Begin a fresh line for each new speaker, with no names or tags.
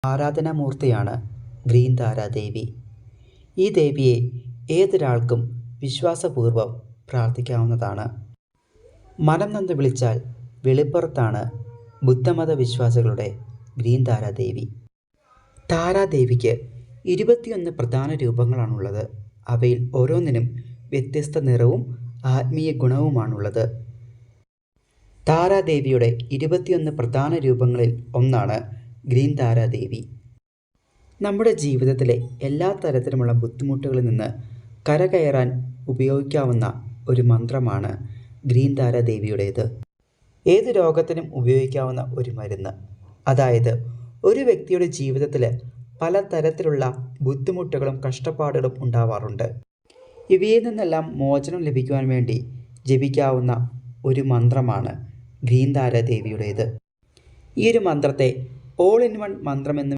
ആരാധനാമൂർത്തിയാണ് green Taradevi. ഈ ദേവിയെ ഏതൊരാൾക്കും വിശ്വാസപൂർവ്വം പ്രാർത്ഥിക്കാവുന്നതാണ്. മനം നൊന്ത് വിളിച്ചാൽ വെളിപ്പുറത്താണ് ബുദ്ധമത വിശ്വാസികളുടെ ഗ്രീൻ താരാദേവി. താരാദേവിക്ക് 21 പ്രധാന രൂപങ്ങളാണുള്ളത്. അവയിൽ ഓരോന്നിനും വ്യത്യസ്ത നിറവും ആത്മീയ ഗുണവുമാണുള്ളത്. താരാദേവിയുടെ 21 പ്രധാന രൂപങ്ങളിൽ ഒന്നാണ് ഗ്രീൻ താരാദേവി. നമ്മുടെ ജീവിതത്തിലെ എല്ലാ തരത്തിലുമുള്ള ബുദ്ധിമുട്ടുകളിൽ നിന്ന് കരകയറാൻ ഉപയോഗിക്കാവുന്ന ഒരു മന്ത്രമാണ് ഗ്രീൻ താരാദേവിയുടേത്. ഏത് രോഗത്തിനും ഉപയോഗിക്കാവുന്ന ഒരു മരുന്ന്. അതായത് ഒരു വ്യക്തിയുടെ ജീവിതത്തിൽ പലതരത്തിലുള്ള ബുദ്ധിമുട്ടുകളും കഷ്ടപ്പാടുകളും ഉണ്ടാവാറുണ്ട്. ഇവയിൽ നിന്നെല്ലാം മോചനം ലഭിക്കുവാൻ വേണ്ടി ജപിക്കാവുന്ന ഒരു മന്ത്രമാണ് ഗ്രീൻ താരാദേവിയുടേത്. ഈ ഒരു മന്ത്രത്തെ ഓൾ ഇൻ വൺ മന്ത്രമെന്ന്